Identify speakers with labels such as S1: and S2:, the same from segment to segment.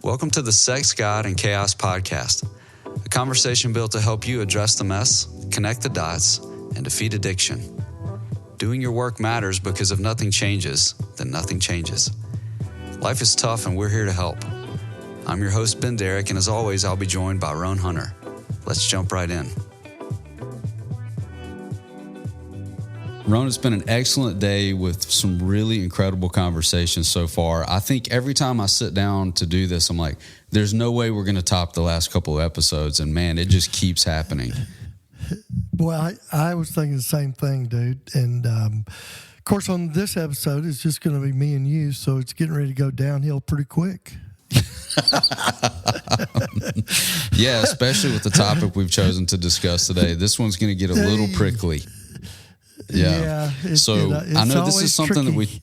S1: Welcome to the Sex, God, and Chaos podcast, a conversation built to help you address the mess, connect the dots, and defeat addiction. Doing your work matters because if nothing changes, then nothing changes. Life is tough and we're here to help. I'm your host, Ben Derrick, and as always, I'll be joined by Roan Hunter. Let's jump right in. Roan, it's been an excellent day with some really incredible conversations so far. I think every time I sit down to do this, I'm like, there's no way we're going to top the last couple of episodes. And man, it just keeps happening.
S2: Well, I was thinking the same thing, dude. And of course, on this episode, it's just going to be me and you. So it's getting ready to go downhill pretty quick.
S1: Yeah, especially with the topic we've chosen to discuss today. This one's going to get a little prickly. Yeah. So I know this is something tricky.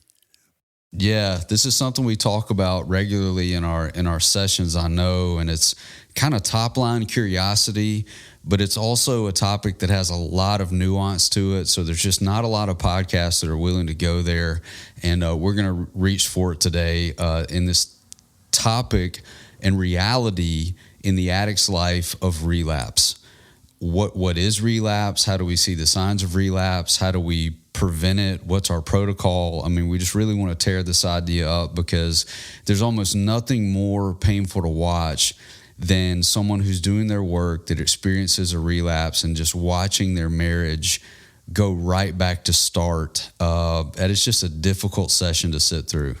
S1: This is something we talk about regularly in our sessions, I know, and it's kind of top line curiosity, but it's also a topic that has a lot of nuance to it. So there's just not a lot of podcasts that are willing to go there. And we're going to reach for it today in this topic and reality in the addict's life of relapse. What is relapse? How do we see the signs of relapse? How do we prevent it? What's our protocol? I mean, we just really want to tear this idea up because there's almost nothing more painful to watch than someone who's doing their work that experiences a relapse and just watching their marriage go right back to start. And it's just a difficult session to sit through.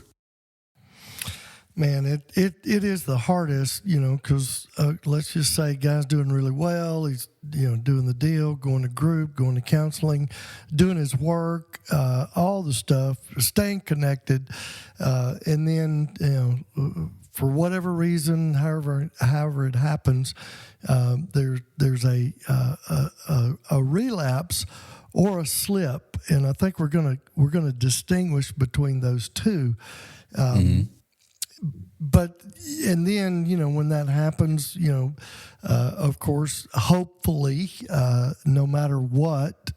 S2: Man, it is the hardest, because let's just say guy's doing really well. He's, doing the deal, going to group, going to counseling, doing his work, all the stuff, staying connected. And then, for whatever reason, however it happens, there's a relapse or a slip. And I think we're gonna distinguish between those two. But, and then, when that happens, of course, hopefully, no matter what,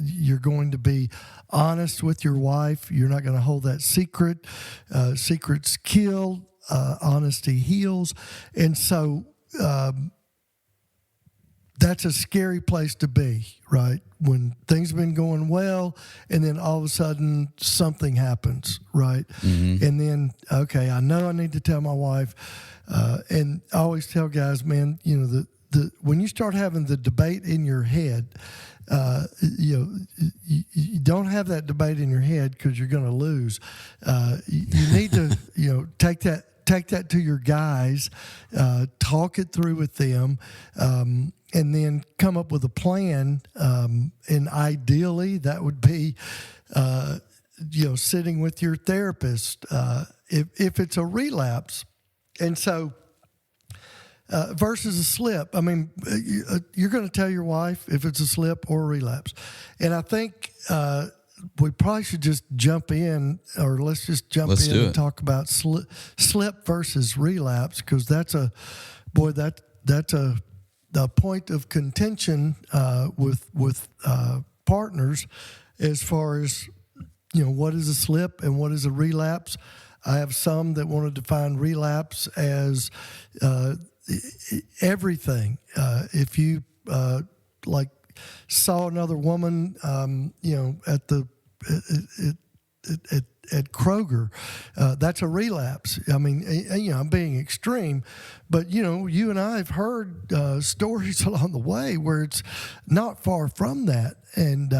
S2: you're going to be honest with your wife. You're not going to hold that secret. Secrets kill, honesty heals. And so, that's a scary place to be, right? When things have been going well, and then all of a sudden something happens, right? Mm-hmm. And then, okay, I know I need to tell my wife, and I always tell guys, man, the when you start having the debate in your head, you don't have that debate in your head because you're going to lose. You need to, take that to your guys, talk it through with them, and then come up with a plan. And ideally, that would be, sitting with your therapist if it's a relapse. And so, versus a slip, I mean, you're going to tell your wife if it's a slip or a relapse. And I think we probably should just jump in, or let's just jump in and talk about slip versus relapse, because that's a point of contention with partners as far as what is a slip and what is a relapse. I have some that want to define relapse as everything. If you saw another woman, at Kroger, that's a relapse. I mean, I'm being extreme, but you and I have heard stories along the way where it's not far from that. And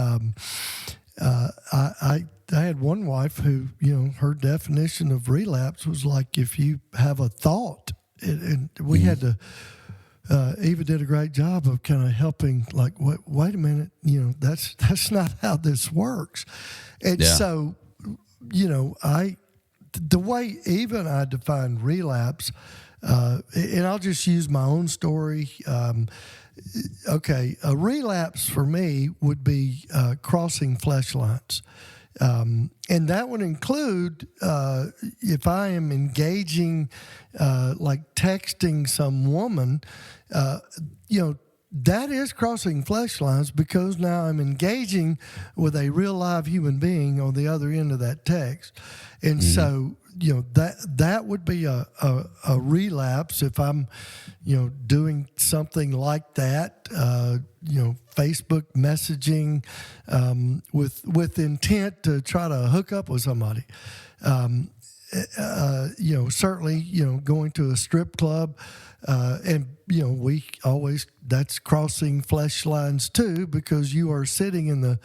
S2: I had one wife who, her definition of relapse was like if you have a thought, and we had to. Eva did a great job of kind of helping, like, wait a minute, that's not how this works. And so, the way Eva and I define relapse, and I'll just use my own story. Okay, a relapse for me would be crossing flesh lines. And that would include if I am engaging, like texting some woman, that is crossing flesh lines, because now I'm engaging with a real live human being on the other end of that text. And so, that would be a relapse if I'm, doing something like that, Facebook messaging with intent to try to hook up with somebody. Certainly, going to a strip club, and that's crossing flesh lines too, because you are sitting in the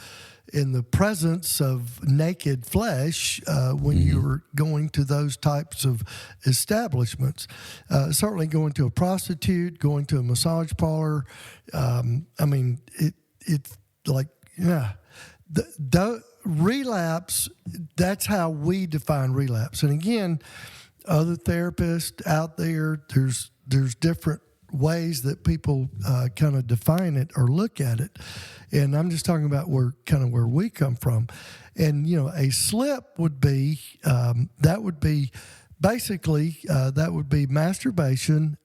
S2: presence of naked flesh when you're going to those types of establishments. Certainly, going to a prostitute, going to a massage parlor. It's like, the relapse, that's how we define relapse. And again, other therapists out there, there's different ways that people kind of define it or look at it. And I'm just talking about where we come from. And, a slip would be, that would be masturbation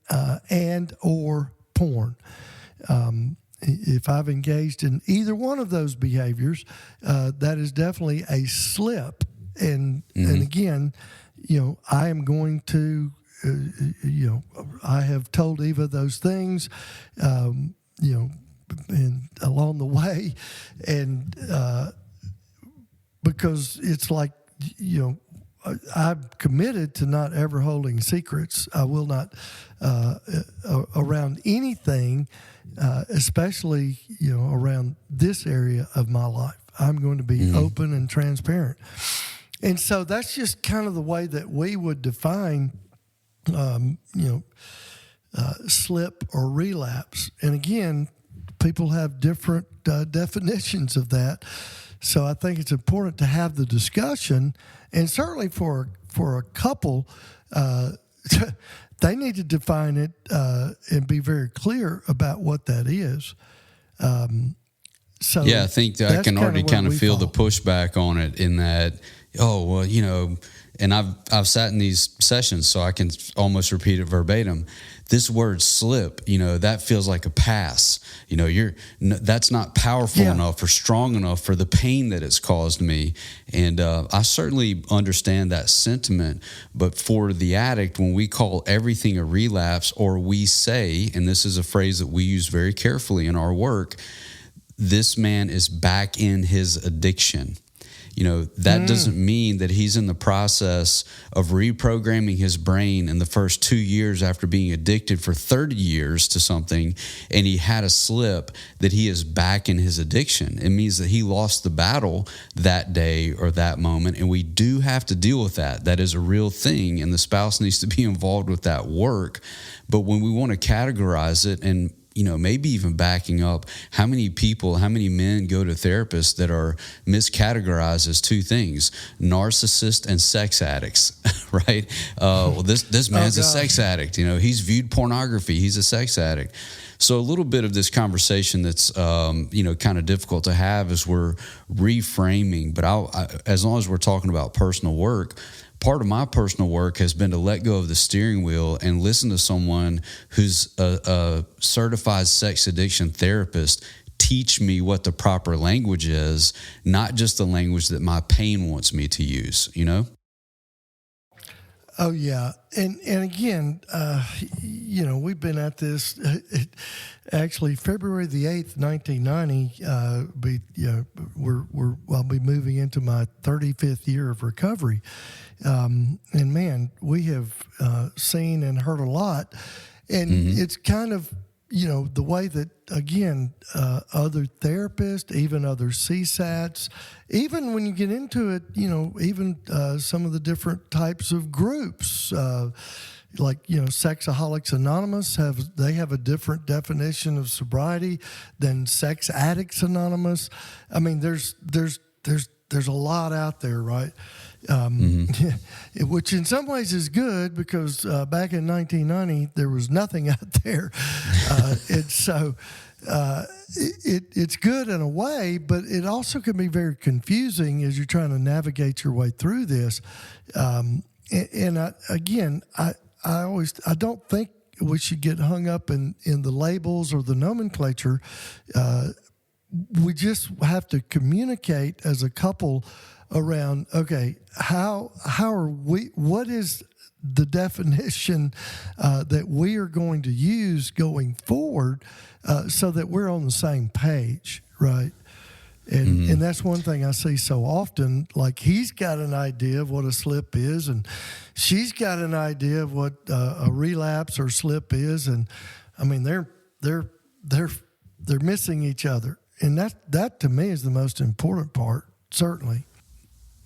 S2: and or porn. If I've engaged in either one of those behaviors, that is definitely a slip. And again, I am going to, I have told Eva those things, and along the way, and because it's like, I'm committed to not ever holding secrets. I will not around anything, especially around this area of my life. I'm going to be open and transparent, and so that's just kind of the way that we would define, slip or relapse. And again, people have different definitions of that. So I think it's important to have the discussion, and certainly for a couple, they need to define it and be very clear about what that is. So
S1: I think I can already kind of feel the pushback on it, in that, and I've sat in these sessions, so I can almost repeat it verbatim. This word slip, that feels like a pass. That's not powerful enough or strong enough for the pain that it's caused me. And I certainly understand that sentiment. But for the addict, when we call everything a relapse, or we say, and this is a phrase that we use very carefully in our work, this man is back in his addiction. That doesn't mean that he's in the process of reprogramming his brain in the first 2 years after being addicted for 30 years to something, and he had a slip, that he is back in his addiction. It means that he lost the battle that day or that moment, and we do have to deal with that. That is a real thing, and the spouse needs to be involved with that work. But when we want to categorize it, and maybe even backing up, how many men go to therapists that are miscategorized as two things: narcissists and sex addicts, right? This man's a sex addict. He's viewed pornography. He's a sex addict. So a little bit of this conversation that's, kind of difficult to have as we're reframing. But as long as we're talking about personal work, part of my personal work has been to let go of the steering wheel and listen to someone who's a certified sex addiction therapist teach me what the proper language is, not just the language that my pain wants me to use,
S2: Oh, yeah. And again, we've been at this actually February the 8th, 1990. I'll be moving into my 35th year of recovery. And man, we have seen and heard a lot. And it's kind of, the way that, again, other therapists, even other CSATs, even when you get into it, even some of the different types of groups, like, Sexaholics Anonymous have a different definition of sobriety than Sex Addicts Anonymous. I mean, there's a lot out there, right? Which in some ways is good, because back in 1990 there was nothing out there, and so it's good in a way, but it also can be very confusing as you're trying to navigate your way through this. I don't think we should get hung up in the labels or the nomenclature. We just have to communicate as a couple around, okay, how are we, what is the definition that we are going to use going forward so that we're on the same page, right? And and that's one thing I see so often. Like, he's got an idea of what a slip is, and she's got an idea of what a relapse or slip is, and I mean they're missing each other, and that to me is the most important part, certainly.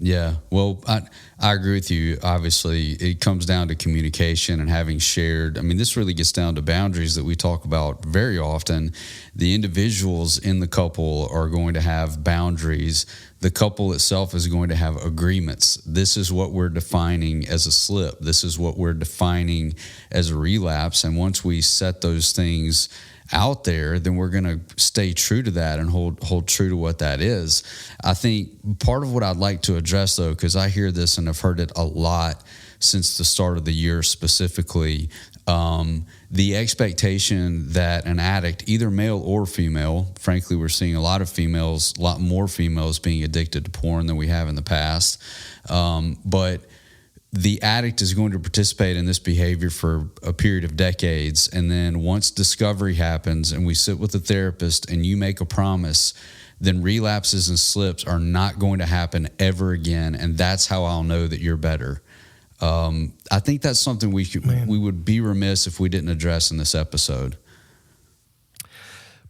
S1: Yeah, well, I agree with you. Obviously, it comes down to communication and having shared. I mean, this really gets down to boundaries that we talk about very often. The individuals in the couple are going to have boundaries. The couple itself is going to have agreements. This is what we're defining as a slip. This is what we're defining as a relapse. And once we set those things out there, then we're going to stay true to that and hold true to what that is. I think part of what I'd like to address, though, because I hear this and I've heard it a lot since the start of the year specifically, the expectation that an addict, either male or female, frankly, we're seeing a lot more females being addicted to porn than we have in the past, but the addict is going to participate in this behavior for a period of decades. And then once discovery happens and we sit with the therapist and you make a promise, then relapses and slips are not going to happen ever again. And that's how I'll know that you're better. I think that's something we would be remiss if we didn't address in this episode.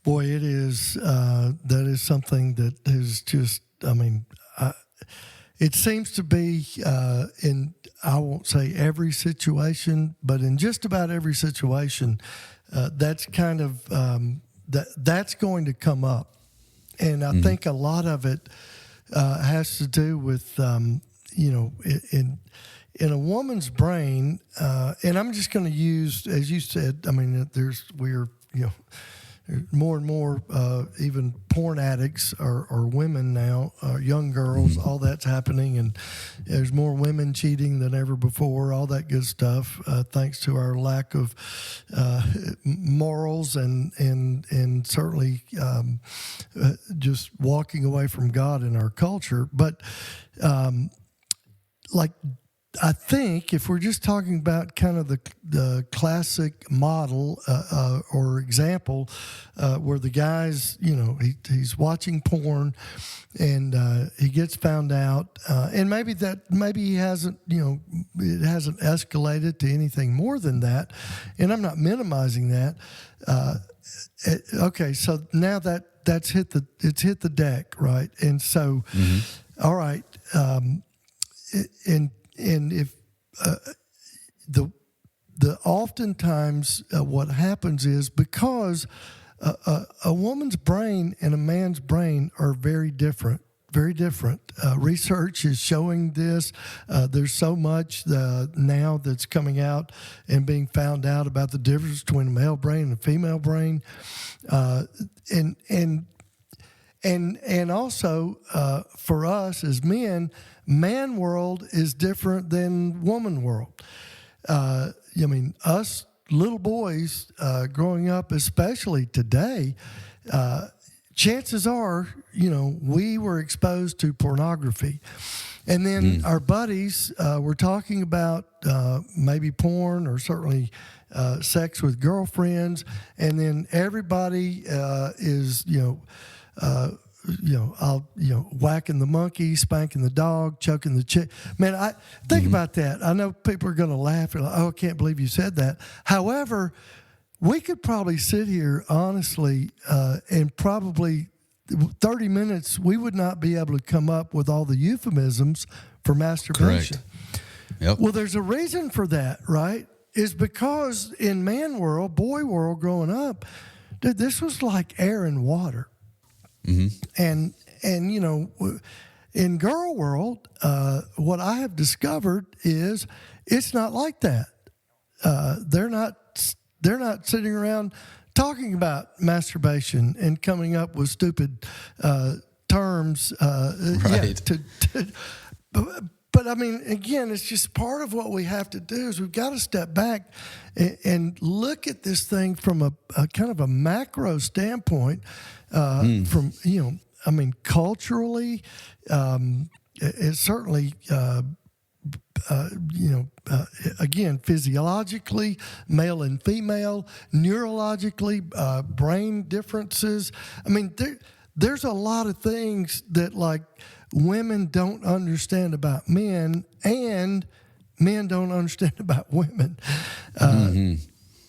S2: Boy, it is. That is something that is just, I mean, it seems to be in, I won't say every situation, but in just about every situation, that's kind of, that's going to come up. And I think a lot of it has to do with, in a woman's brain, and I'm just going to use, as you said, I mean, more and more, even porn addicts are women now, young girls, all that's happening. And there's more women cheating than ever before, all that good stuff, thanks to our lack of morals and certainly just walking away from God in our culture. But I think if we're just talking about kind of the classic model or example where the guy's, he's watching porn and he gets found out, and maybe he hasn't, it hasn't escalated to anything more than that, and I'm not minimizing that. Okay, so now it's hit the deck, right? And so, all right, and if the oftentimes what happens is because a woman's brain and a man's brain are very different. Very different. Research is showing this. There's so much now that's coming out and being found out about the difference between a male brain and a female brain, and also for us as men, man world is different than woman world. I mean, us little boys growing up, especially today, chances are, we were exposed to pornography. And then our buddies were talking about maybe porn or certainly sex with girlfriends. And then everybody is, whacking the monkey, spanking the dog, choking the chick. Man, I think about that. I know people are going to laugh and like, oh, I can't believe you said that. However, we could probably sit here honestly and probably 30 minutes, we would not be able to come up with all the euphemisms for masturbation.
S1: Correct. Yep.
S2: Well, there's a reason for that, right? Is because in man world, boy world growing up, dude, this was like air and water. And in girl world, what I have discovered is it's not like that. They're not sitting around talking about masturbation and coming up with stupid terms.
S1: Right.
S2: But But I mean, again, it's just part of what we have to do is we've got to step back and look at this thing from a kind of a macro standpoint. From I mean, culturally, it's certainly. Again, physiologically, male and female, neurologically, brain differences. I mean, there's a lot of things that like women don't understand about men, and men don't understand about women.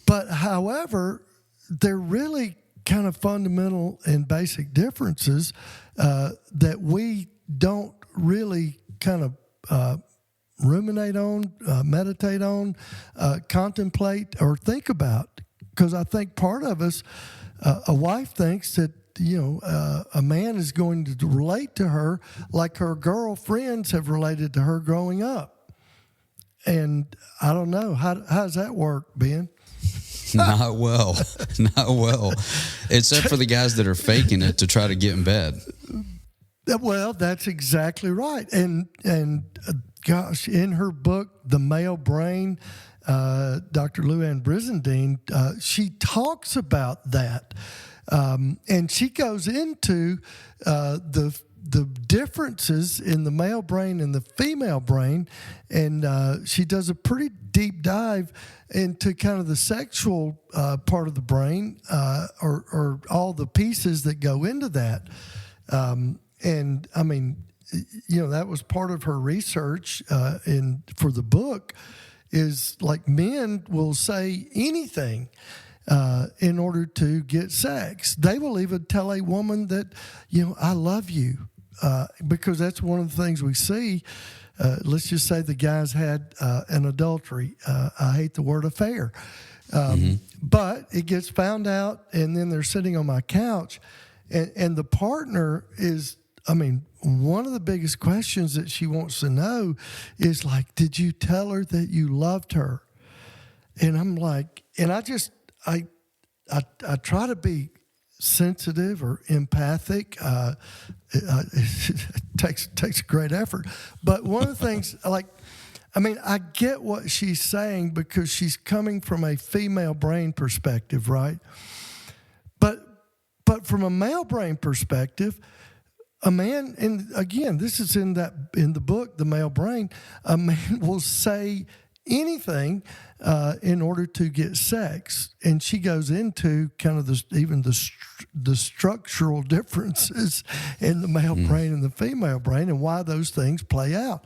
S2: But however, they're really kind of fundamental and basic differences that we don't really kind of ruminate on, meditate on, contemplate, or think about. Because I think part of us, a wife thinks that, a man is going to relate to her like her girlfriends have related to her growing up. And I don't know. How does that work, Ben?
S1: Not well. Not well. Except for the guys that are faking it to try to get in bed.
S2: Well, that's exactly right. And gosh, in her book, The Male Brain, Dr. Luann Brizendine, she talks about that. And she goes into the differences in the male brain and the female brain. And she does a pretty deep dive into kind of the sexual part of the brain or all the pieces that go into that. And I mean, that was part of her research for the book is like men will say anything in order to get sex. They will even tell a woman that, I love you, because that's one of the things we see. Let's just say the guy's had an adultery. I hate the word affair. But it gets found out, and then they're sitting on my couch, and the partner is, one of the biggest questions that she wants to know is like, did you tell her that you loved her? And I'm like, and I try to be sensitive or empathic. It takes great effort. But one of the things, I get what she's saying because she's coming from a female brain perspective, right? But from a male brain perspective, a man, and again, this is in the book, The Male Brain, a man will say anything in order to get sex. And she goes into kind of the structural differences in the male brain and the female brain and why those things play out.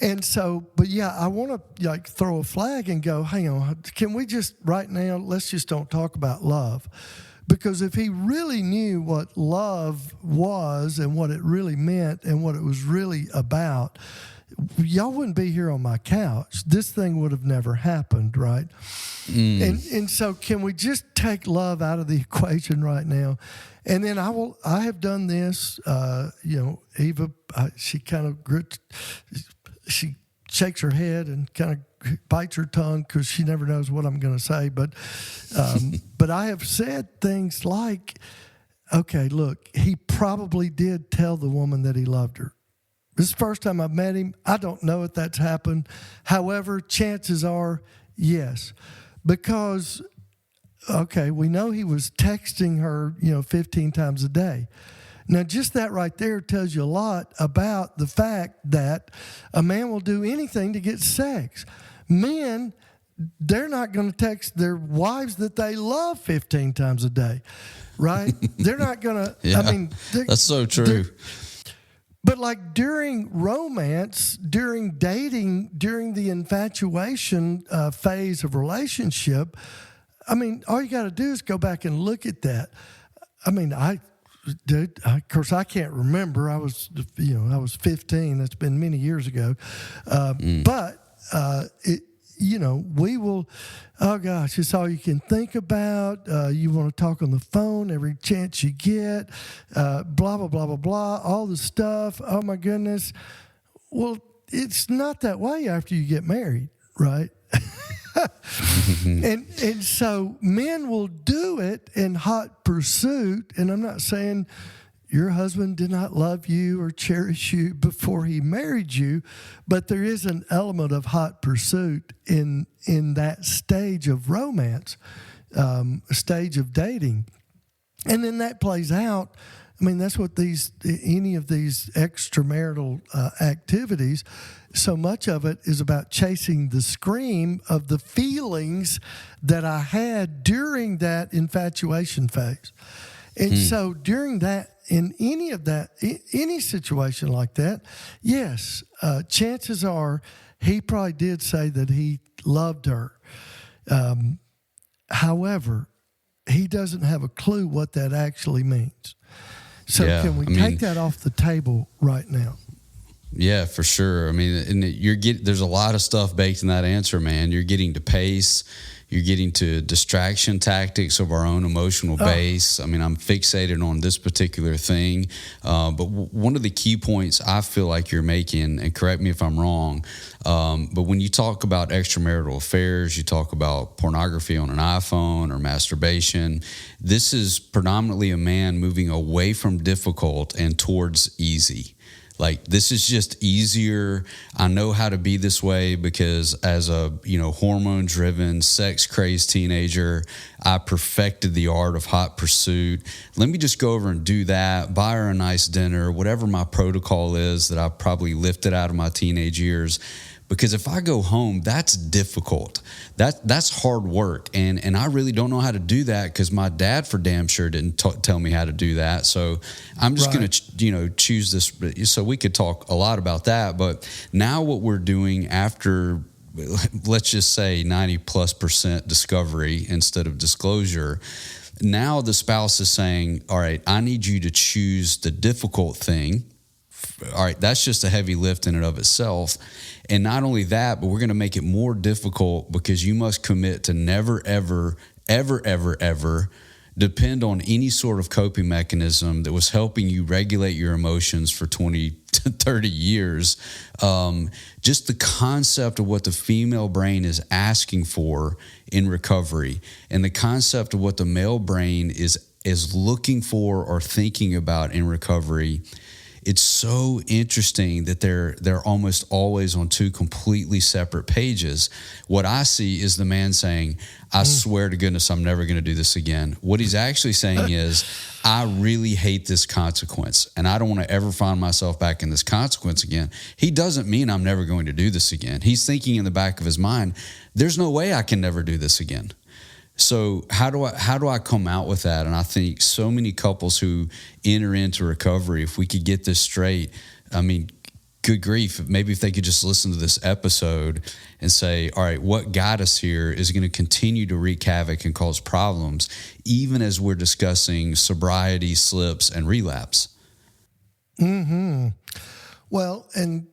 S2: And so, but yeah, I want to throw a flag and go, hang on, can we just right now, let's just don't talk about love. Because if he really knew what love was and what it really meant and what it was really about, y'all wouldn't be here on my couch. This thing would have never happened, right? And so can we just take love out of the equation right now? And then I have done this, Eva, she kind of she shakes her head and kind of bites her tongue because she never knows what I'm going to say. But I have said things like, okay, look, he probably did tell the woman that he loved her. This is the first time I've met him. I don't know if that's happened. However, chances are, yes. Because, okay, we know he was texting her, 15 times a day. Now, just that right there tells you a lot about the fact that a man will do anything to get sex. Men, they're not going to text their wives that they love 15 times a day, right? They're not going to,
S1: yeah, that's so true.
S2: But like during romance, during dating, during the infatuation phase of relationship, all you got to do is go back and look at that. Of course, I can't remember. I was 15. That's been many years ago. But we will, oh gosh, it's all you can think about. You want to talk on the phone every chance you get, blah, blah, blah, blah, blah, all the stuff. Oh my goodness. Well, it's not that way after you get married, right? And so men will do it in hot pursuit, and I'm not saying your husband did not love you or cherish you before he married you, but there is an element of hot pursuit in that stage of romance, stage of dating. And then that plays out. I mean, that's what any of these extramarital activities, so much of it is about chasing the scream of the feelings that I had during that infatuation phase. And so during that, in any situation like that, yes, chances are he probably did say that he loved her. However, he doesn't have a clue what that actually means. So can we take that off the table right now?
S1: Yeah, for sure. I mean, and there's a lot of stuff baked in that answer, man. You're getting to pace. You're getting to distraction tactics of our own emotional base. I mean, I'm fixated on this particular thing. But one of the key points I feel like you're making, and correct me if I'm wrong, but when you talk about extramarital affairs, you talk about pornography on an iPhone or masturbation, this is predominantly a man moving away from difficult and towards easy. Like, this is just easier. I know how to be this way because as a, hormone-driven, sex-crazed teenager, I perfected the art of hot pursuit. Let me just go over and do that, buy her a nice dinner, whatever my protocol is that I probably lifted out of my teenage years. Because if I go home, that's difficult. That's hard work. And I really don't know how to do that because my dad for damn sure didn't tell me how to do that. So I'm just going to, choose this. So we could talk a lot about that. But now what we're doing after, let's just say 90+% discovery instead of disclosure, now the spouse is saying, all right, I need you to choose the difficult thing. All right, that's just a heavy lift in and of itself. And not only that, but we're going to make it more difficult because you must commit to never, ever, ever, ever, ever depend on any sort of coping mechanism that was helping you regulate your emotions for 20 to 30 years. Just the concept of what the female brain is asking for in recovery and the concept of what the male brain is looking for or thinking about in recovery. It's so interesting that they're almost always on two completely separate pages. What I see is the man saying, I swear to goodness, I'm never going to do this again. What he's actually saying is, I really hate this consequence, and I don't want to ever find myself back in this consequence again. He doesn't mean I'm never going to do this again. He's thinking in the back of his mind, there's no way I can never do this again. So how do I come out with that? And I think so many couples who enter into recovery, if we could get this straight, I mean, good grief, maybe if they could just listen to this episode and say, all right, what got us here is going to continue to wreak havoc and cause problems, even as we're discussing sobriety, slips, and relapse.
S2: Mm-hmm. Well, and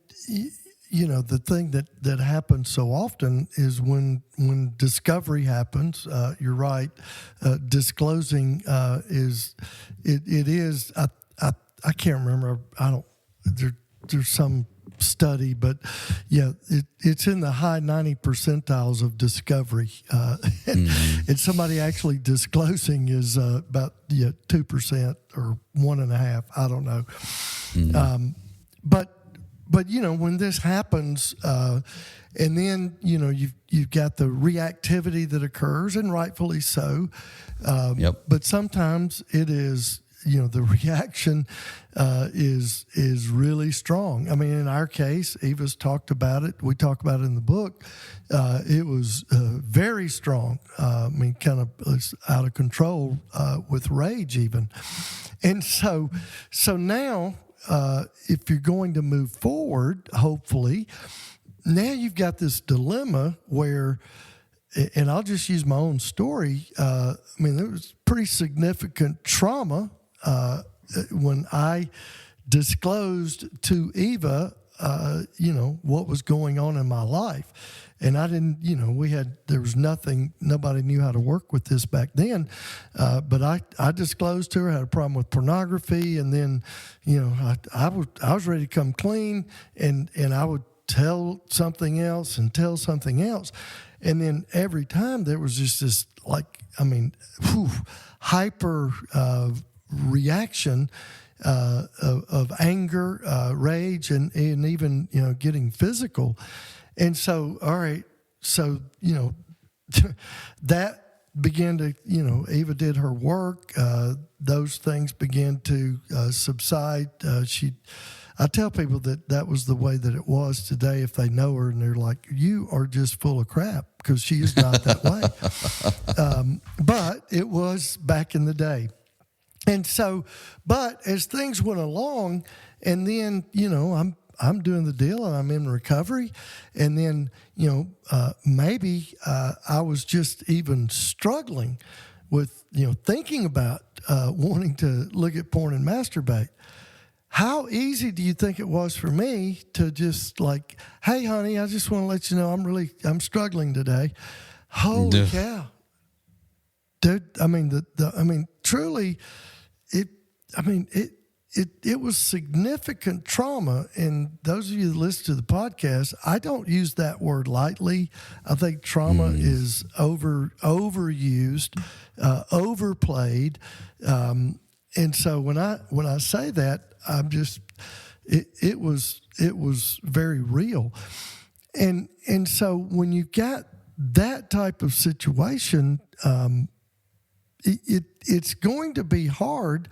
S2: the thing that happens so often is when discovery happens, you're right, disclosing is I can't remember, there's some study, but yeah, it's in the high 90 percentiles of discovery, and somebody actually disclosing is about 2% or 1.5%, I don't know, but when this happens, and then you've got the reactivity that occurs, and rightfully so. But sometimes it is the reaction is really strong. I mean, in our case, Eva's talked about it. We talk about it in the book. It was very strong. I mean, kind of out of control with rage even, and so now. If you're going to move forward, hopefully, now you've got this dilemma where, and I'll just use my own story. I mean, there was pretty significant trauma when I disclosed to Eva, what was going on in my life. And I didn't, there was nothing, nobody knew how to work with this back then. But I disclosed to her, I had a problem with pornography. And then, I was ready to come clean, and I would tell something else and tell something else. And then every time there was just this, hyper reaction. of anger, rage, and even, getting physical. And so, all right, so, that began to, Eva did her work. Those things began to subside. I tell people that was the way that it was today if they know her, and they're like, you are just full of crap, because she is not that way. But it was back in the day. And so, but as things went along, and then, I'm doing the deal and I'm in recovery. And then, maybe I was just even struggling with, thinking about wanting to look at porn and masturbate. How easy do you think it was for me to just like, hey, honey, I just want to let you know I'm struggling today. Holy cow. Dude, truly, it was significant trauma. And those of you that listen to the podcast, I don't use that word lightly. I think trauma is overused, overplayed. And so when I say that, I'm just, it was very real. And so when you got that type of situation, it's going to be hard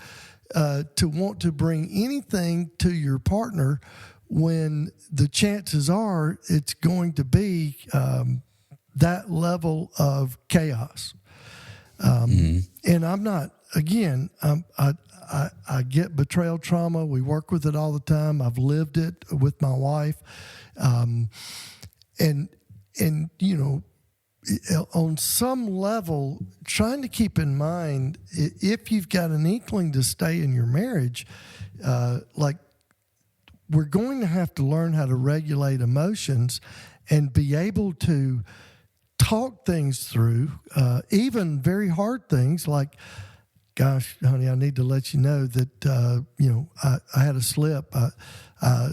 S2: to want to bring anything to your partner when the chances are it's going to be that level of chaos. And I'm not, again, I get betrayal trauma. We work with it all the time. I've lived it with my wife. And on some level, trying to keep in mind, if you've got an inkling to stay in your marriage, we're going to have to learn how to regulate emotions and be able to talk things through, even very hard things like, gosh, honey, I need to let you know that, I had a slip. I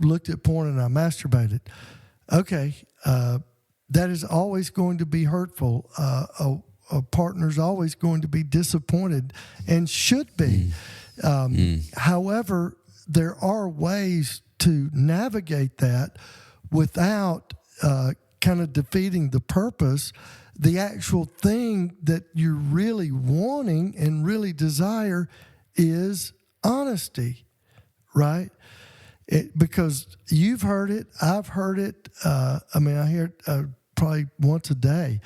S2: looked at porn and I masturbated. Okay. That is always going to be hurtful. A partner's always going to be disappointed and should be. However, there are ways to navigate that without kind of defeating the purpose. The actual thing that you're really wanting and really desire is honesty, right? Because you've heard it, I've heard it. I hear it probably once a day.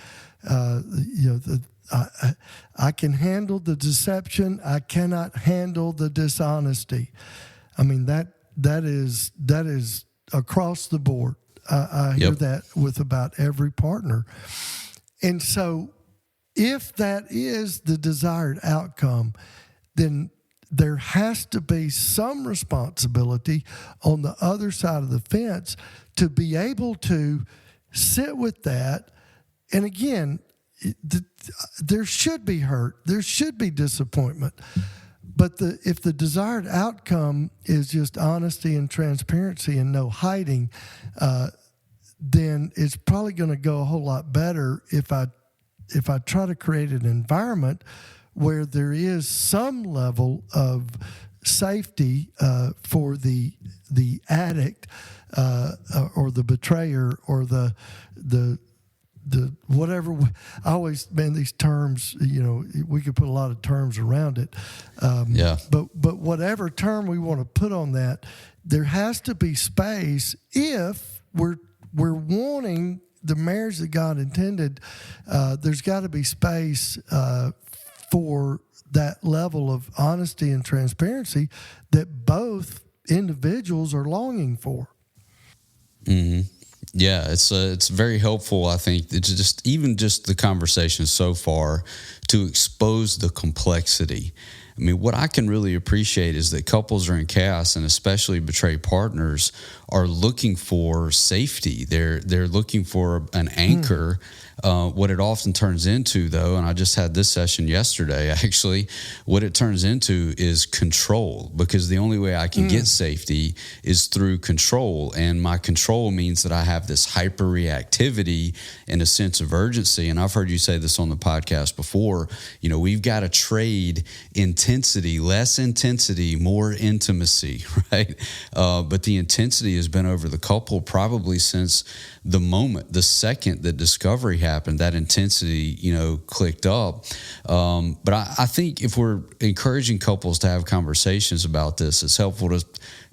S2: I can handle the deception. I cannot handle the dishonesty. That is across the board. I hear that with about every partner. And so if that is the desired outcome, then there has to be some responsibility on the other side of the fence to be able to sit with that. And again, there should be hurt. There should be disappointment. But if the desired outcome is just honesty and transparency and no hiding, then it's probably going to go a whole lot better if I try to create an environment where there is some level of safety for the addict or the betrayer or the whatever. I always, these terms, we could put a lot of terms around it. But whatever term we want to put on that, there has to be space if we're wanting the marriage that God intended. There's got to be space for that level of honesty and transparency that both individuals are longing for.
S1: Mm-hmm. Yeah, it's very helpful, I think, it's just the conversation so far to expose the complexity. What I can really appreciate is that couples are in chaos, and especially betrayed partners are looking for safety. They're looking for an anchor. What it often turns into, though, and I just had this session yesterday, actually, what it turns into is control, because the only way I can get safety is through control. And my control means that I have this hyperreactivity and a sense of urgency. And I've heard you say this on the podcast before, we've got to trade intensity intensity, less intensity, more intimacy, right? But the intensity has been over the couple probably since the second that discovery happened, that intensity, clicked up. But I think if we're encouraging couples to have conversations about this, it's helpful to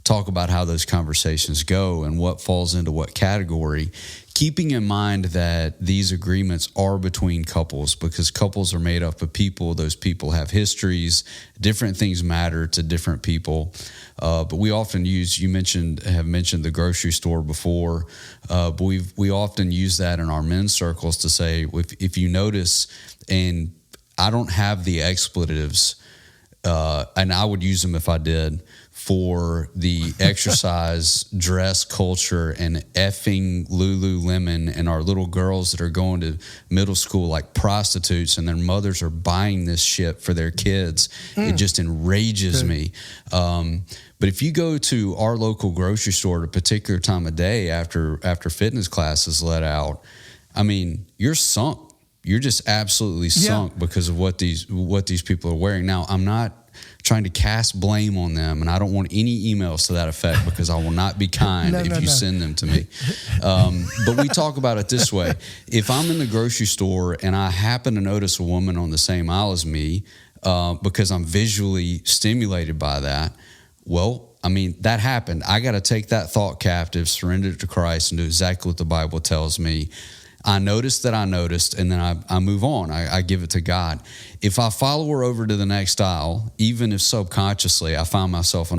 S1: talk about how those conversations go and what falls into what category, keeping in mind that these agreements are between couples, because couples are made up of people. Those people have histories. Different things matter to different people. But we often have mentioned the grocery store before, but we often use that in our men's circles to say, if you notice, and I don't have the expletives, and I would use them if I did, for the exercise dress culture and effing Lululemon and our little girls that are going to middle school like prostitutes and their mothers are buying this shit for their kids. It just enrages me. But if you go to our local grocery store at a particular time of day after fitness classes let out, I mean, you're sunk. You're just absolutely sunk because of what these people are wearing. Now, I'm not trying to cast blame on them, and I don't want any emails to that effect because I will not be kind if you send them to me. But we talk about it this way. If I'm in the grocery store and I happen to notice a woman on the same aisle as me because I'm visually stimulated by that, well, I mean, that happened. I got to take that thought captive, surrender it to Christ, and do exactly what the Bible tells me. I noticed that I noticed, and then I move on. I give it to God. If I follow her over to the next aisle, even if subconsciously I find myself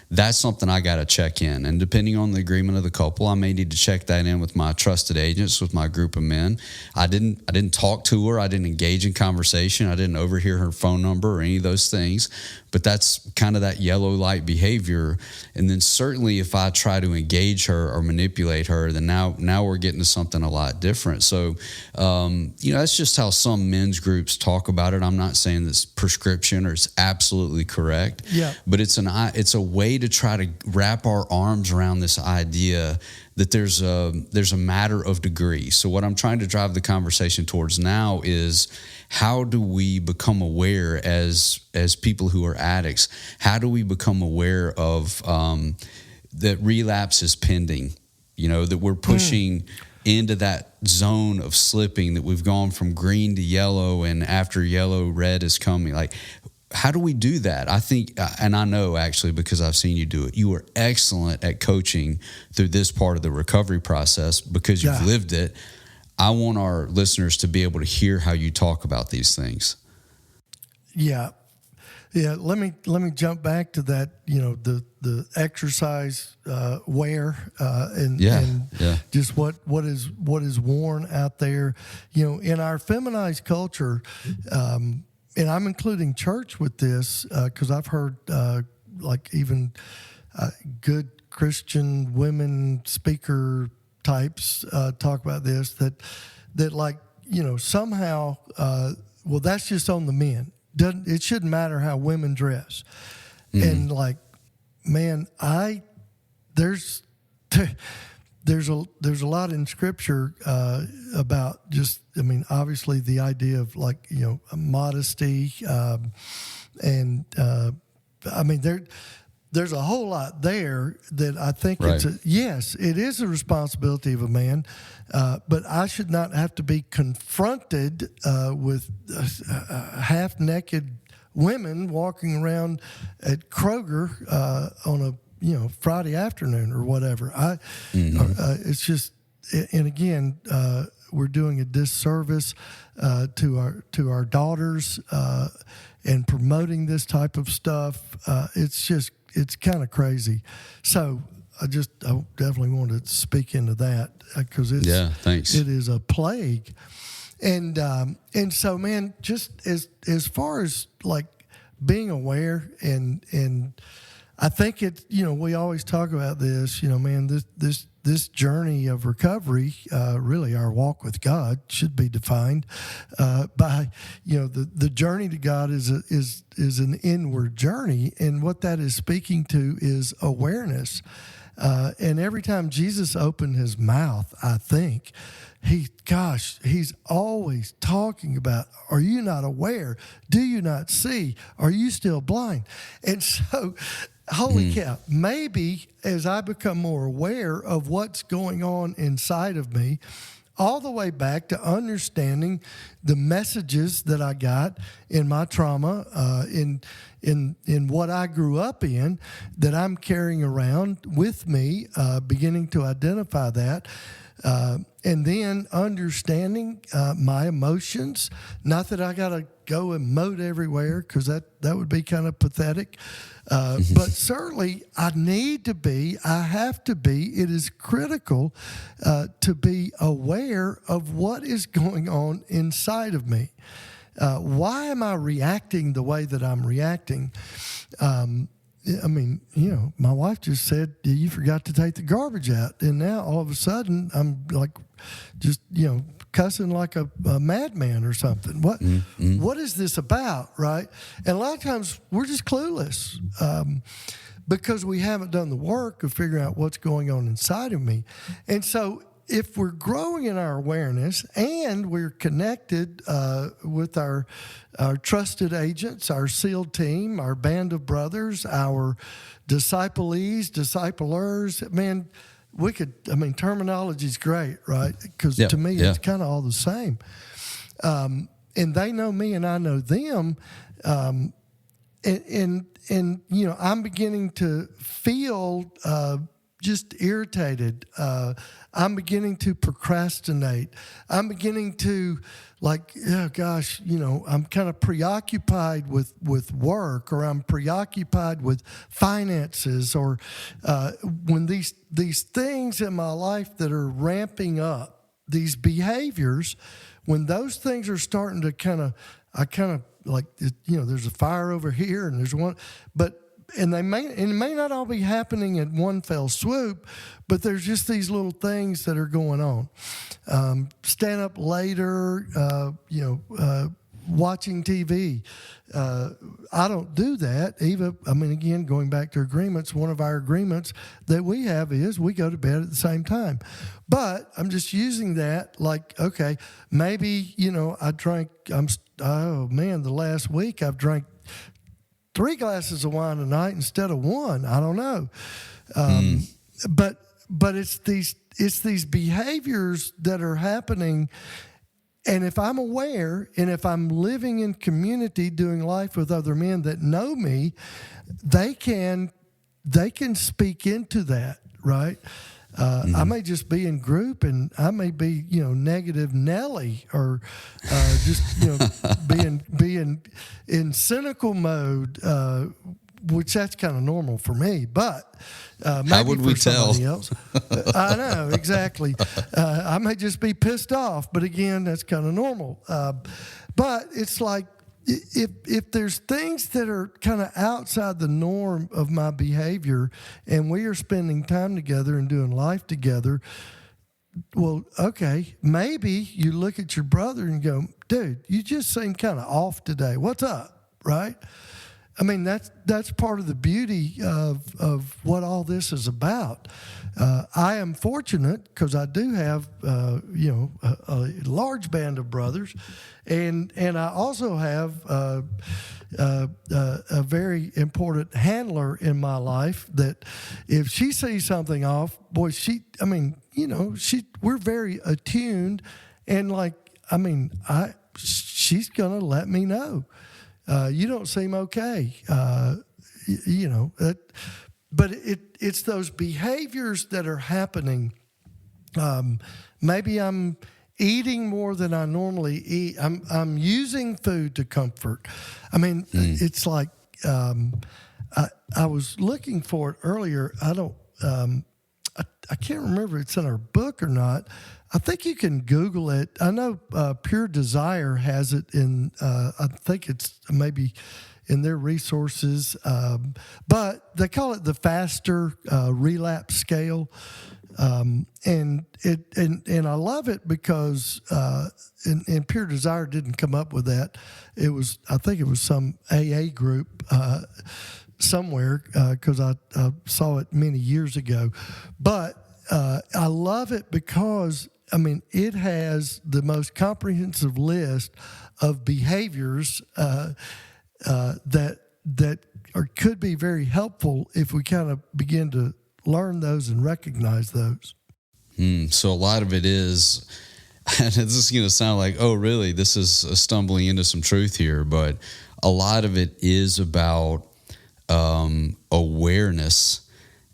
S1: that's something I got to check in. And depending on the agreement of the couple, I may need to check that in with my trusted agents, with my group of men. I didn't talk to her. I didn't engage in conversation. I didn't overhear her phone number or any of those things. But that's kind of that yellow light behavior. And then certainly if I try to engage her or manipulate her, then now we're getting to something a lot different. So, that's just how some men's groups talk about it. I'm not saying this prescription or it's absolutely correct. Yeah. But it's a way to try to wrap our arms around this idea that there's a matter of degree. So what I'm trying to drive the conversation towards now is, how do we become aware as people who are addicts? How do we become aware of that relapse is pending? That we're pushing into that zone of slipping, that we've gone from green to yellow, and after yellow, red is coming. Like, how do we do that? I think, and I know actually because I've seen you do it, you are excellent at coaching through this part of the recovery process because you've lived it. I want our listeners to be able to hear how you talk about these things. Yeah.
S2: Let me jump back to that. The exercise wear and just what is worn out there. In our feminized culture, and I'm including church with this because I've heard even good Christian women speaker types talk about this, that somehow that's just on the men. It shouldn't matter how women dress. And there's a lot in Scripture about just, obviously the idea of modesty, and there's a whole lot there that I think it is a responsibility of a man, but I should not have to be confronted with half-naked women walking around at Kroger on a Friday afternoon or whatever. It's just, and again, we're doing a disservice to our daughters and promoting this type of stuff. It's kind of crazy. So I definitely want to speak into that because
S1: thanks.
S2: It is a plague. And so, man, just as far as being aware and I think we always talk about this, man, this journey of recovery, really our walk with God should be defined by, the journey to God is an inward journey. And what that is speaking to is awareness. And every time Jesus opened his mouth, I think, he's always talking about, are you not aware? Do you not see? Are you still blind? And so, holy cow, maybe as I become more aware of what's going on inside of me, all the way back to understanding the messages that I got in my trauma, in what I grew up in, that I'm carrying around with me, beginning to identify that. And then understanding my emotions. Not that I got to go and moat everywhere, because that would be kind of pathetic. But certainly I have to be, it is critical to be aware of what is going on inside of me. Why am I reacting the way that I'm reacting? I mean, my wife just said, you forgot to take the garbage out. And now all of a sudden I'm like, just, cussing like a madman or something. What is this about, right? And a lot of times we're just clueless because we haven't done the work of figuring out what's going on inside of me. And so if we're growing in our awareness and we're connected with our trusted agents, our SEAL team, our band of brothers, our disciplees, disciplers, man, terminology is great, right? Because to me, it's kind of all the same. And they know me and I know them. And I'm beginning to feel just irritated. I'm beginning to procrastinate. I'm beginning to I'm kind of preoccupied with work, or I'm preoccupied with finances, or when these things in my life that are ramping up, these behaviors, when those things are starting to there's a fire over here and there's one, and it may not all be happening in one fell swoop, but there's just these little things that are going on. Stand up later, watching TV. I don't do that. Again, going back to agreements, one of our agreements that we have is we go to bed at the same time. But I'm just using that okay, maybe, I drank, the last week I've drank 3 glasses of wine a night instead of 1. I don't know. But it's these behaviors that are happening. And if I'm aware, and if I'm living in community, doing life with other men that know me, they can speak into that, right? I may just be in group, and I may be, negative Nelly, or being in cynical mode, which that's kind of normal for me. But maybe
S1: how would we
S2: for
S1: tell?
S2: somebody else, I know exactly. I may just be pissed off, but again, that's kind of normal. But it's like, if there's things that are kind of outside the norm of my behavior, and we are spending time together and doing life together, well, okay, maybe you look at your brother and go, dude, you just seem kind of off today. What's up, right? That's part of the beauty of what all this is about. I am fortunate because I do have a large band of brothers, and I also have a very important handler in my life that if she sees something off, boy, we're very attuned, and she's gonna let me know. You don't seem okay, but it's those behaviors that are happening. Maybe I'm eating more than I normally eat. I'm using food to comfort. It's like I was looking for it earlier. I can't remember if it's in our book or not. I think you can Google it. I know Pure Desire has it in, I think it's maybe in their resources, but they call it the faster relapse scale. And I love it because, and Pure Desire didn't come up with that. I think it was some AA group, somewhere because I saw it many years ago. But I love it because, I mean, it has the most comprehensive list of behaviors that could be very helpful if we kind of begin to learn those and recognize those.
S1: So a lot of it is, and this is going to sound like, oh, really, this is stumbling into some truth here, but a lot of it is about awareness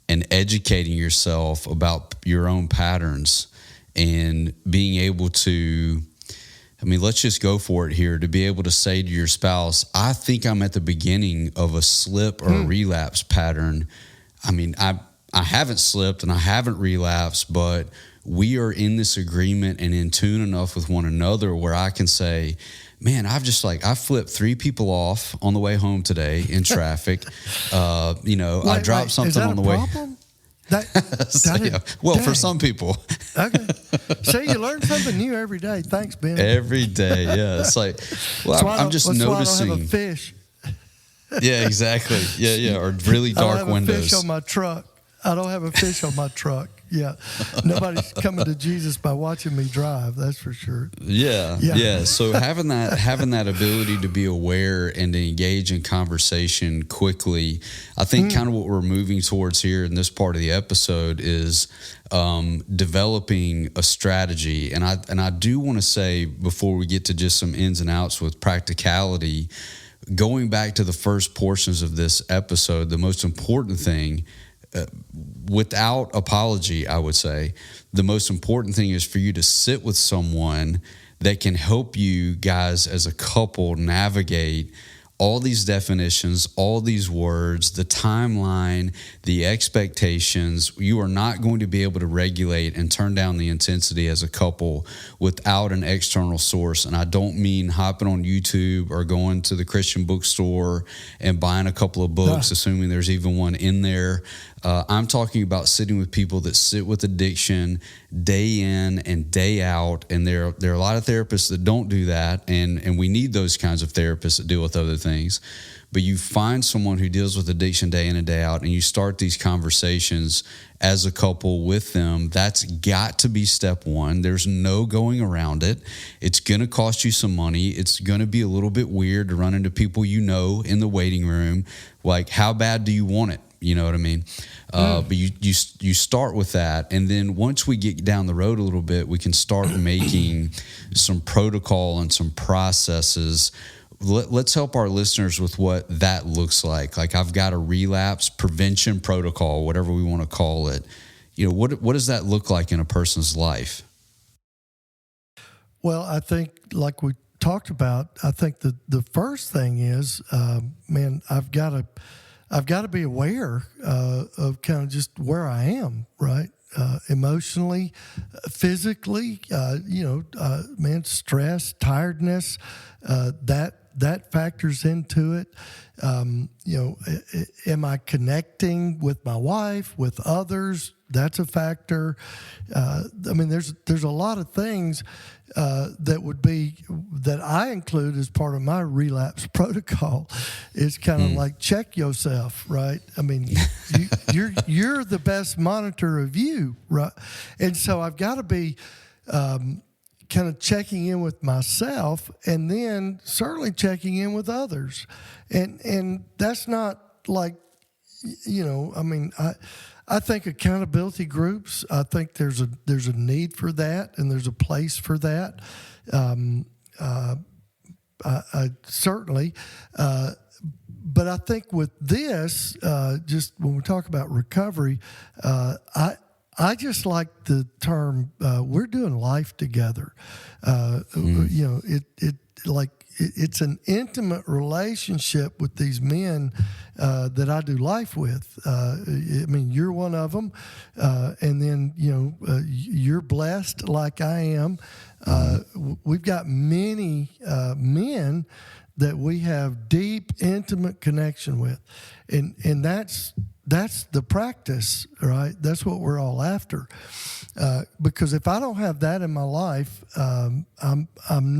S1: and educating yourself about your own patterns and being able to, I mean, let's just go for it here, to be able to say to your spouse, I think I'm at the beginning of a slip or a relapse pattern. I mean, I haven't slipped and I haven't relapsed, but we are in this agreement and in tune enough with one another where I can say, man, I flipped 3 people off on the way home today in traffic. I dropped something on the way. For some people.
S2: Okay. See, you learn something new every day. Thanks, Ben.
S1: Every day, yeah. It's like, well, I'm just noticing.
S2: I don't have a fish.
S1: Yeah, exactly. Yeah. Or really dark windows.
S2: I don't have a fish on my truck. Yeah. Nobody's coming to Jesus by watching me drive, that's for sure.
S1: Yeah. So having that ability to be aware and to engage in conversation quickly, I think kind of what we're moving towards here in this part of the episode is developing a strategy. And I do want to say, before we get to just some ins and outs with practicality, going back to the first portions of this episode, the most important thing, without apology, I would say, the most important thing is for you to sit with someone that can help you guys as a couple navigate all these definitions, all these words, the timeline, the expectations. You are not going to be able to regulate and turn down the intensity as a couple without an external source. And I don't mean hopping on YouTube or going to the Christian bookstore and buying a couple of books, assuming there's even one in there. I'm talking about sitting with people that sit with addiction day in and day out. And there are a lot of therapists that don't do that. And we need those kinds of therapists that deal with other things. But you find someone who deals with addiction day in and day out, and you start these conversations as a couple with them. That's got to be step one. There's no going around it. It's going to cost you some money. It's going to be a little bit weird to run into people you know in the waiting room. Like, how bad do you want it? You know what I mean? But you start with that. And then once we get down the road a little bit, we can start making some protocol and some processes. Let's help our listeners with what that looks like. Like, I've got a relapse prevention protocol, whatever we want to call it. You know, what does that look like in a person's life?
S2: Well, I think, like we talked about, I think the first thing is, I've got to be aware of kind of just where I am, right? Emotionally, physically, stress, tiredness, that factors into it. Am I connecting with my wife, with others? That's a factor. There's a lot of things that I include as part of my relapse protocol. It's kind of like, check yourself, right? I mean, you're the best monitor of you, right? And so I've got to be kind of checking in with myself, and then certainly checking in with others. And that's not like, I think accountability groups, I think there's a need for that, and there's a place for that. I certainly, but I think with this, just when we talk about recovery, I just like the term, we're doing life together. It's an intimate relationship with these men that I do life with. You're one of them, and then you're blessed like I am. We've got many men that we have deep, intimate connection with, and that's the practice, right? That's what we're all after. Because if I don't have that in my life, I'm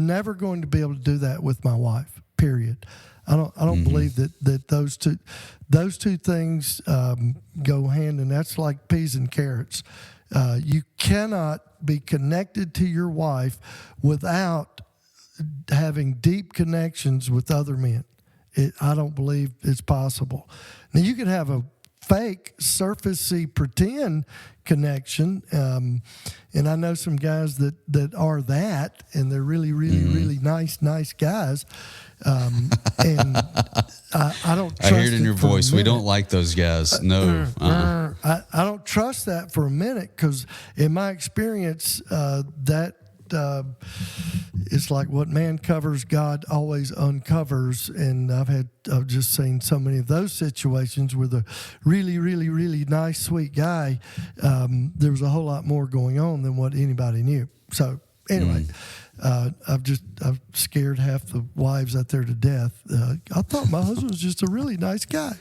S2: never going to be able to do that with my wife, period. I don't believe that those two things go hand, and that's like peas and carrots. You cannot be connected to your wife without having deep connections with other men. I don't believe it's possible. Now, you can have a fake, surfacey, pretend connection, and I know some guys that are that, and they're really, really, really nice guys. And I don't trust
S1: I hear it in your voice. We don't like those guys. No.
S2: I don't trust that for a minute, because in my experience, that it's like what man covers, God always uncovers. And I've just seen so many of those situations with a really, really, really nice, sweet guy. There was a whole lot more going on than what anybody knew. So anyway, I've scared half the wives out there to death. I thought my husband was just a really nice guy.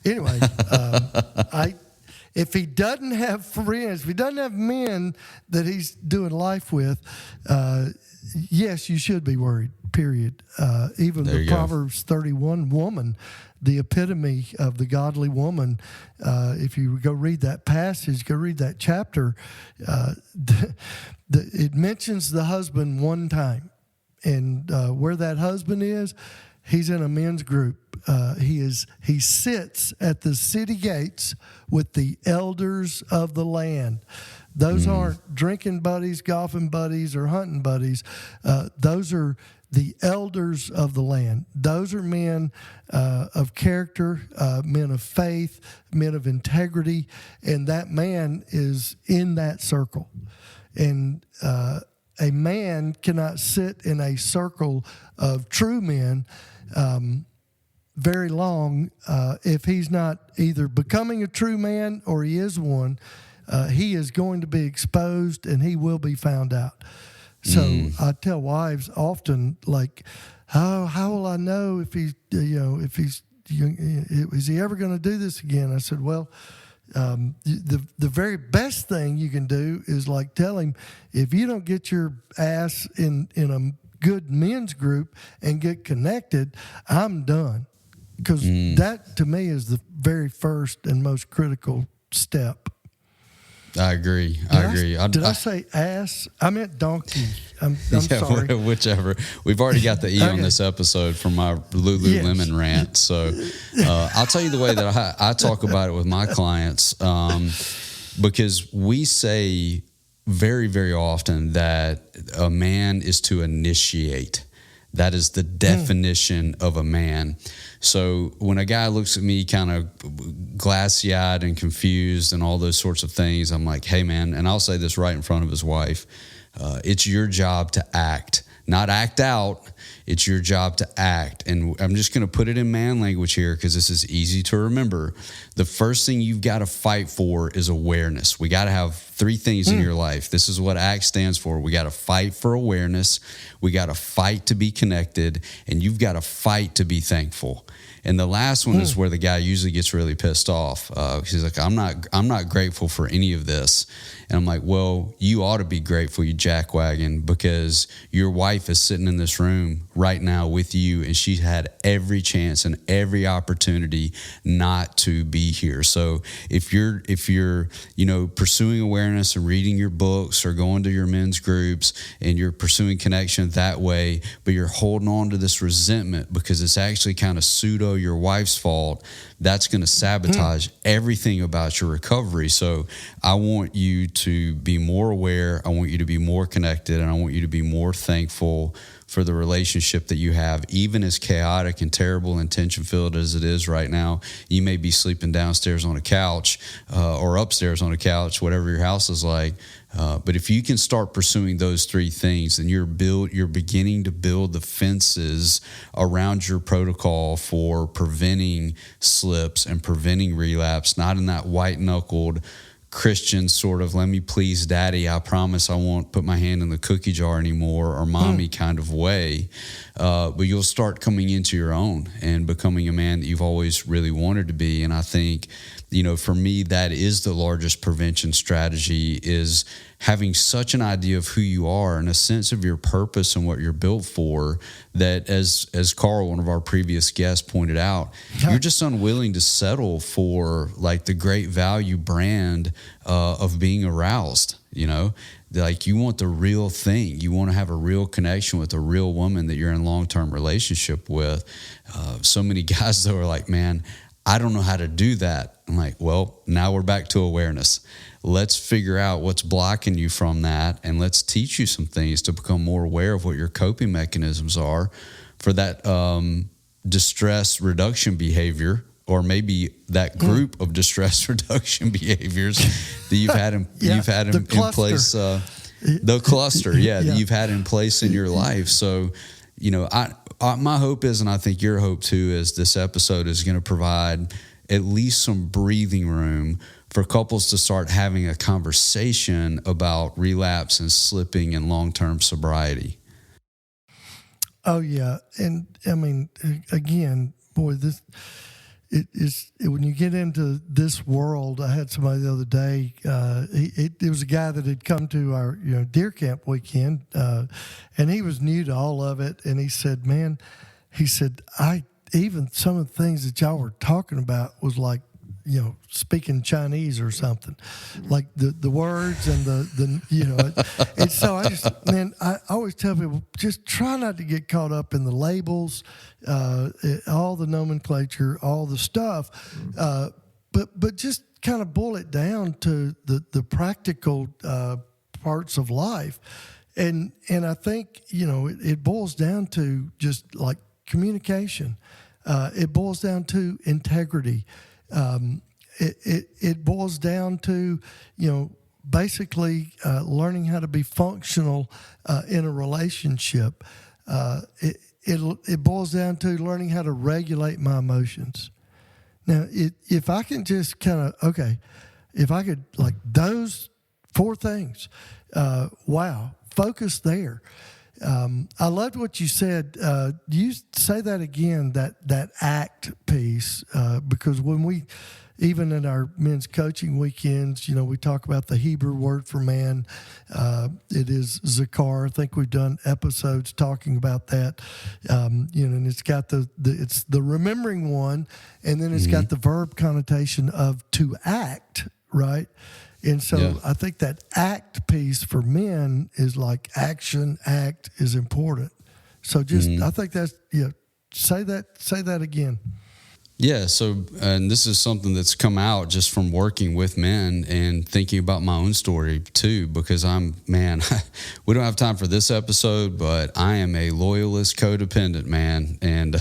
S2: Anyway, if he doesn't have friends, if he doesn't have men that he's doing life with, yes, you should be worried, period. Even the Proverbs 31 woman, the epitome of the godly woman, if you go read that passage, go read that chapter, it mentions the husband one time. And where that husband is, he's in a men's group. He sits at the city gates with the elders of the land. Those aren't drinking buddies, golfing buddies, or hunting buddies. Those are the elders of the land. Those are men of character, men of faith, men of integrity, and that man is in that circle. And a man cannot sit in a circle of true men very long if he's not either becoming a true man or he is one. He is going to be exposed and he will be found out. So I tell wives often, like, how will I know if is he ever going to do this again? I said, well, the very best thing you can do is like tell him, if you don't get your ass in a good men's group and get connected, I'm done. Because that, to me, is the very first and most critical step.
S1: I agree.
S2: Did I say ass? I meant donkey. I'm sorry.
S1: Whichever. We've already got the E on this episode from my Lululemon rant. So I'll tell you the way that I talk about it with my clients, because we say very, very often that a man is to initiate. That is the definition of a man. So when a guy looks at me kind of glassy-eyed and confused and all those sorts of things, I'm like, hey, man, and I'll say this right in front of his wife, it's your job to act, not act out. It's your job to act. And I'm just going to put it in man language here because this is easy to remember. The first thing you've got to fight for is awareness. We got to have three things in your life. This is what ACT stands for. We got to fight for awareness. We got to fight to be connected. And you've got to fight to be thankful. And the last one is where the guy usually gets really pissed off. He's like, I'm not grateful for any of this. And I'm like, well, you ought to be grateful, you jackwagon, because your wife is sitting in this room right now with you, and she's had every chance and every opportunity not to be here. So if you're pursuing awareness and reading your books or going to your men's groups and you're pursuing connection that way, but you're holding on to this resentment because it's actually kind of pseudo your wife's fault, that's going to sabotage everything about your recovery. So I want you to be more aware. I want you to be more connected, and I want you to be more thankful for the relationship that you have, even as chaotic and terrible and tension-filled as it is right now. You may be sleeping downstairs on a couch or upstairs on a couch, whatever your house is like. But if you can start pursuing those three things, then you're beginning to build the fences around your protocol for preventing slips and preventing relapse, not in that white-knuckled Christian sort of, let me please daddy, I promise I won't put my hand in the cookie jar anymore, or mommy kind of way. But you'll start coming into your own and becoming a man that you've always really wanted to be. And I think, for me, that is the largest prevention strategy, is having such an idea of who you are and a sense of your purpose and what you're built for, that as Carl, one of our previous guests, pointed out, you're just unwilling to settle for like the great value brand of being aroused, you know? Like, you want the real thing. You want to have a real connection with a real woman that you're in long-term relationship with. So many guys, though, are like, man, I don't know how to do that. I'm like, well, now we're back to awareness. Let's figure out what's blocking you from that, and let's teach you some things to become more aware of what your coping mechanisms are for that distress reduction behavior, or maybe that group of distress reduction behaviors that you've had in place. The cluster, that you've had in place in your life. So, you know, my hope is, and I think your hope too, is this episode is going to provide at least some breathing room for couples to start having a conversation about relapse and slipping and long-term sobriety.
S2: Oh yeah. And I mean, again, boy, when you get into this world, I had somebody the other day, it was a guy that had come to our, deer camp weekend, and he was new to all of it. And he said, man, even some of the things that y'all were talking about was like, speaking Chinese or something, like the words and and so I always tell people, just try not to get caught up in the labels, all the nomenclature, all the stuff, but just kind of boil it down to the practical parts of life, and I think it boils down to just like communication. It boils down to integrity. It boils down to, basically learning how to be functional in a relationship. It boils down to learning how to regulate my emotions. Now, if I can just if I could, like, those 4 things, focus there. I loved what you said. You say that again, that act piece, because when we, even in our men's coaching weekends, we talk about the Hebrew word for man. It is zakar. I think we've done episodes talking about that. And it's got it's the remembering one, and then it's got the verb connotation of to act, right? And so I think that act piece for men is like act is important. So just, I think that's, say that again.
S1: Yeah. So, and this is something that's come out just from working with men and thinking about my own story too, because we don't have time for this episode, but I am a loyalist, codependent man. And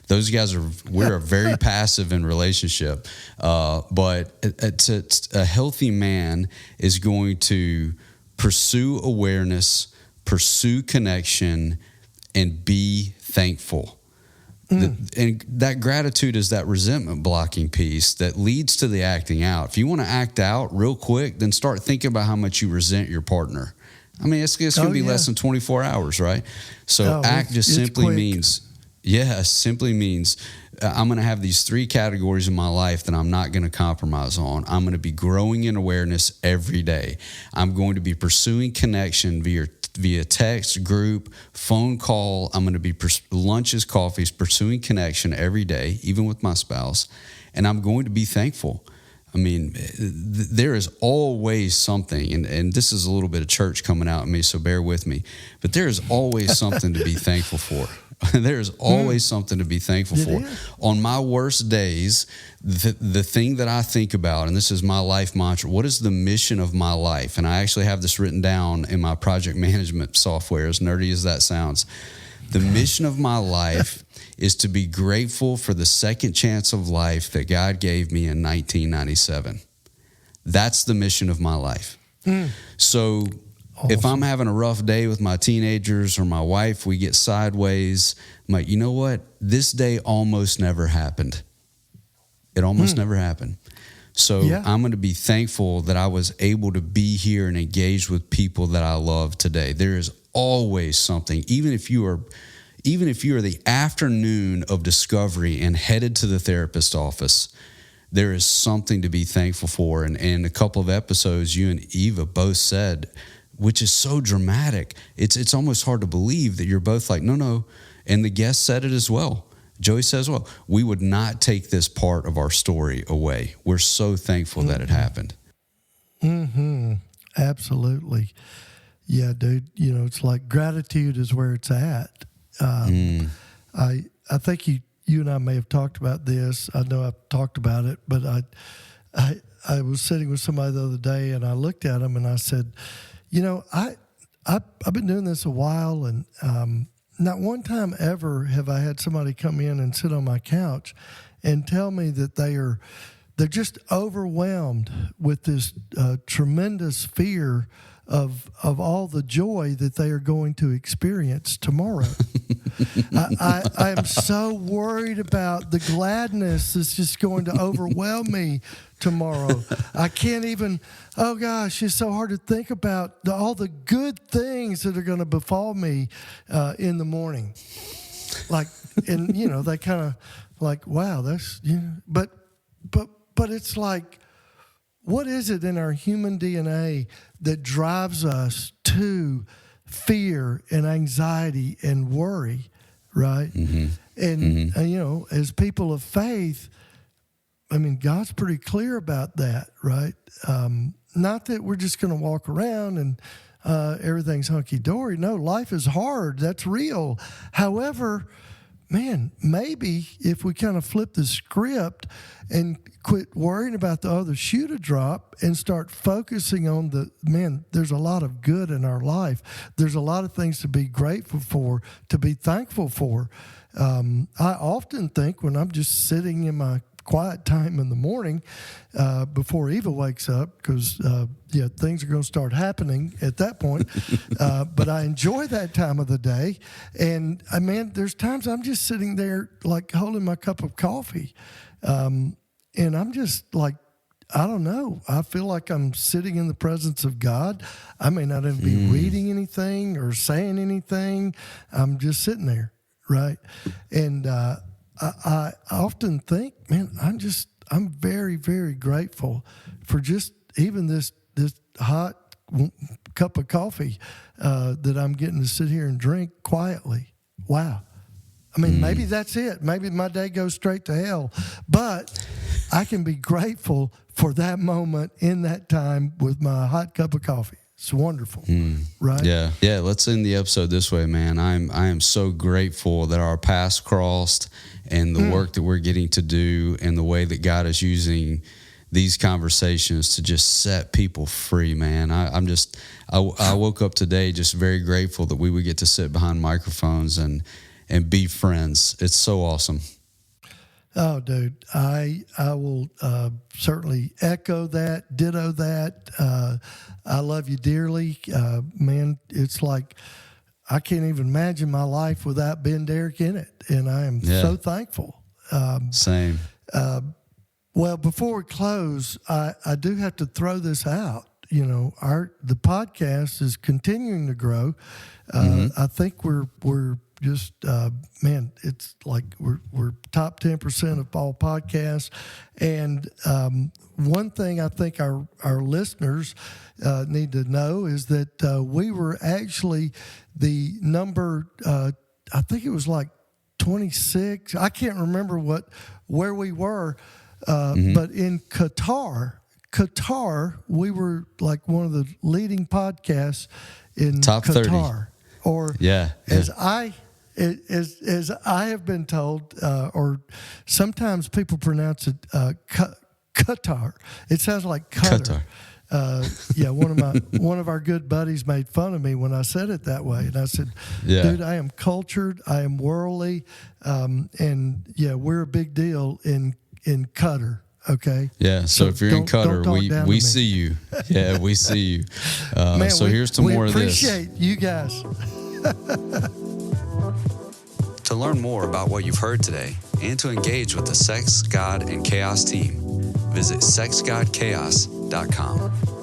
S1: those guys we're very passive in relationship. But a healthy man is going to pursue awareness, pursue connection, and be thankful. And that gratitude is that resentment blocking piece that leads to the acting out. If you want to act out real quick, then start thinking about how much you resent your partner. I mean, it's going to be less than 24 hours, right? So act just simply means I'm going to have these 3 categories in my life that I'm not going to compromise on. I'm going to be growing in awareness every day. I'm going to be pursuing connection via text, group, phone call. I'm going to be lunches, coffees, pursuing connection every day, even with my spouse. And I'm going to be thankful. I mean, there is always something, and this is a little bit of church coming out in me, so bear with me, but there is always something to be thankful for. There is always something to be thankful for. On my worst days, the thing that I think about, and this is my life mantra, what is the mission of my life? And I actually have this written down in my project management software, as nerdy as that sounds. The mission of my life is to be grateful for the second chance of life that God gave me in 1997. That's the mission of my life. So if I'm having a rough day with my teenagers or my wife, we get sideways, I'm like, you know what? This day almost never happened. It almost never happened. So I'm going to be thankful that I was able to be here and engage with people that I love today. There is always something, even if you are the afternoon of discovery and headed to the therapist's office, there is something to be thankful for. And a couple of episodes, you and Eva both said, which is so dramatic. It's almost hard to believe that you're both like, no. And the guest said it as well. Joey says, well, we would not take this part of our story away. We're so thankful that it happened.
S2: Mm-hmm. Absolutely. Yeah, dude. You know, it's like gratitude is where it's at. I think you and I may have talked about this. I know I've talked about it, but I was sitting with somebody the other day, and I looked at them and I said, you know, I've been doing this a while, and not one time ever have I had somebody come in and sit on my couch and tell me that they're just overwhelmed with this tremendous fear of all the joy that they are going to experience tomorrow. I am so worried about the gladness that's just going to overwhelm me tomorrow. I can't even, oh gosh, it's so hard to think about all the good things that are going to befall me in the morning. Like, and you know, they kind of like, wow, that's, you know, but it's like, what is it in our human DNA that drives us to fear and anxiety and worry, right? Mm-hmm. And, you know, as people of faith, I mean, God's pretty clear about that, right? Not that we're just going to walk around and everything's hunky-dory. No, life is hard. That's real. However, man, maybe if we kind of flip the script and quit worrying about the other shoe to drop and start focusing on there's a lot of good in our life. There's a lot of things to be grateful for, to be thankful for. I often think when I'm just sitting in my quiet time in the morning before Eva wakes up, because things are going to start happening at that point. But I enjoy that time of the day, and there's times I'm just sitting there like holding my cup of coffee, and I'm just like, I don't know. I feel like I'm sitting in the presence of God. I may not even be reading anything or saying anything. I'm just sitting there, right? And I often think, man, I'm very, very grateful for just even this hot cup of coffee that I'm getting to sit here and drink quietly. Wow. I mean, maybe that's it. Maybe my day goes straight to hell, but I can be grateful for that moment in that time with my hot cup of coffee. It's wonderful, right?
S1: Yeah. Let's end the episode this way, man. I am so grateful that our paths crossed, and the work that we're getting to do, and the way that God is using these conversations to just set people free, man. I woke up today just very grateful that we would get to sit behind microphones and be friends. It's so awesome.
S2: Oh, dude, I will certainly echo that, ditto that. I love you dearly. Man, it's like I can't even imagine my life without Ben Derrick in it, and I am so thankful.
S1: Same.
S2: Well, before we close, I do have to throw this out. You know, the podcast is continuing to grow. I think we're just it's like we're top 10% of all podcasts, and one thing I think our listeners need to know is that we were actually the number. I think it was like 26. I can't remember where we were, but in Qatar, we were like one of the leading podcasts in
S1: top
S2: Qatar.
S1: 30.
S2: Or as I have been told, or sometimes people pronounce it Qatar. It sounds like Qatar. One of our good buddies made fun of me when I said it that way, and I said, "Dude, I am cultured, I am worldly, and we're a big deal in Qatar." Okay.
S1: Yeah. So if you're in Qatar, we see you. Yeah, we see you. Man, so here's some more of this.
S2: We appreciate you guys.
S1: To learn more about what you've heard today and to engage with the Sex, God, and Chaos team, visit sexgodchaos.com.